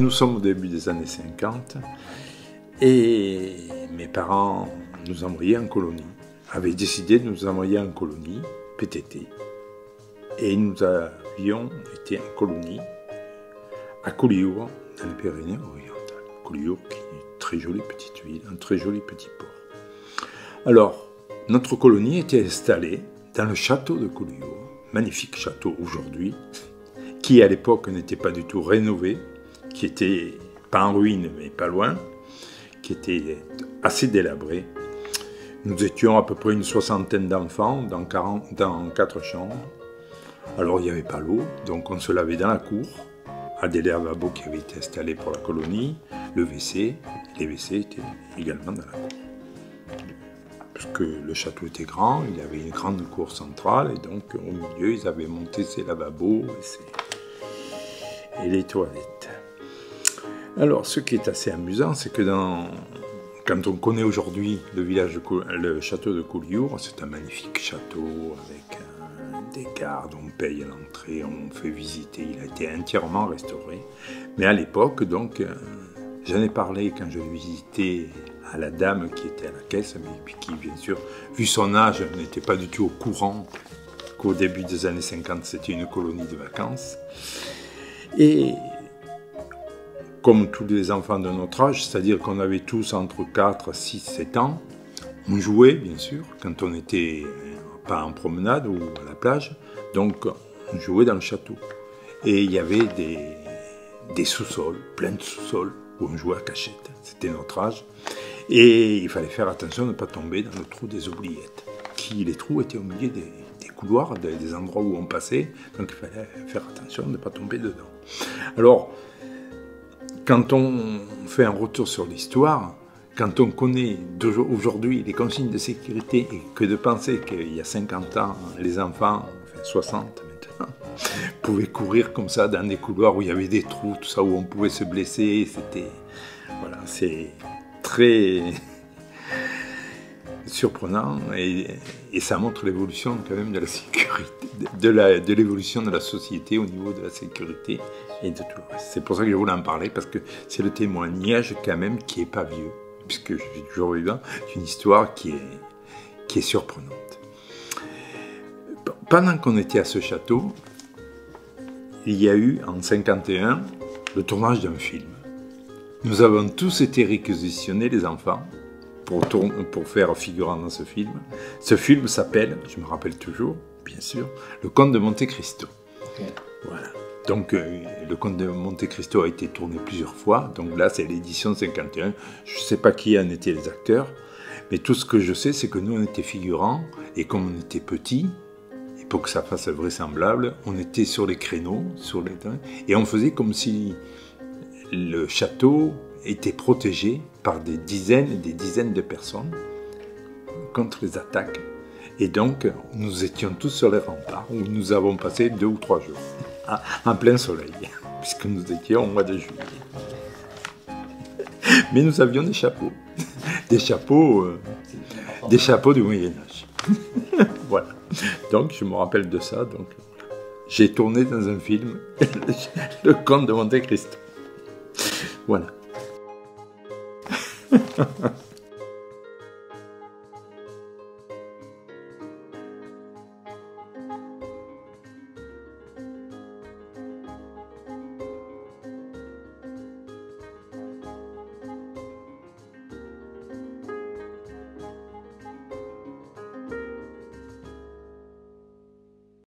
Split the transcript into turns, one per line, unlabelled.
Nous sommes au début des années 50 et mes parents nous envoyaient en colonie, avaient décidé de nous envoyer en colonie, PTT. Et nous avions été en colonie à Collioure, dans les Pyrénées-Orientales. Collioure qui est une très jolie petite ville, un très joli petit port. Alors, notre colonie était installée dans le château de Collioure, magnifique château aujourd'hui, qui à l'époque n'était pas du tout rénové, qui était pas en ruine mais pas loin, qui était assez délabré. Nous étions à peu près une soixantaine d'enfants dans 4 chambres. Alors il n'y avait pas l'eau, donc on se lavait dans la cour, à des lavabos qui avaient été installés pour la colonie, le WC, les WC étaient également dans la cour. Parce que le château était grand, il y avait une grande cour centrale, et donc au milieu ils avaient monté ces lavabos et les toilettes. Alors ce qui est assez amusant, c'est que quand on connaît aujourd'hui le château de Collioure, c'est un magnifique château avec des gardes, on paye l'entrée, on fait visiter, il a été entièrement restauré. Mais à l'époque, donc, j'en ai parlé quand je visitais à la dame qui était à la caisse, mais qui, bien sûr, vu son âge, n'était pas du tout au courant qu'au début des années 50, c'était une colonie de vacances. Et comme tous les enfants de notre âge, c'est-à-dire qu'on avait tous entre 4, 6, 7 ans, on jouait, bien sûr, quand on n'était pas en promenade ou à la plage, donc on jouait dans le château. Et il y avait des sous-sols, plein de sous-sols, où on jouait à cachette. C'était notre âge. Et il fallait faire attention de ne pas tomber dans le trou des oubliettes. Les trous étaient au milieu des couloirs, des endroits où on passait, donc il fallait faire attention de ne pas tomber dedans. Alors, quand on fait un retour sur l'histoire, quand on connaît aujourd'hui les consignes de sécurité et que de penser qu'il y a 50 ans, les enfants, enfin 60 maintenant, pouvaient courir comme ça dans des couloirs où il y avait des trous, tout ça, où on pouvait se blesser, voilà, c'est très surprenant et ça montre l'évolution quand même de la sécurité, de l'évolution de la société au niveau de la sécurité et de tout le reste. C'est pour ça que je voulais en parler, parce que c'est le témoignage quand même qui n'est pas vieux, puisque je suis toujours vivant, d'une histoire qui est surprenante. Pendant qu'on était à ce château, il y a eu en 1951 le tournage d'un film. Nous avons tous été réquisitionnés, les enfants, pour faire figurant dans ce film. Ce film s'appelle, je me rappelle toujours, bien sûr, Le Comte de Monte Cristo. Okay. Voilà. Donc, Le Comte de Monte Cristo a été tourné plusieurs fois. Donc là, c'est l'édition 51. Je ne sais pas qui en étaient les acteurs, mais tout ce que je sais, c'est que nous, on était figurants, et comme on était petits, et pour que ça fasse vraisemblable, on était sur les créneaux, et on faisait comme si le château était protégé par des dizaines et des dizaines de personnes contre les attaques. Et donc, nous étions tous sur les remparts, où nous avons passé 2 ou 3 jours, en plein soleil, puisque nous étions au mois de juillet. Mais nous avions des chapeaux, des chapeaux du Moyen-Âge. Voilà. Donc, je me rappelle de ça. Donc, j'ai tourné dans un film, Le Comte de Monte Cristo. Voilà.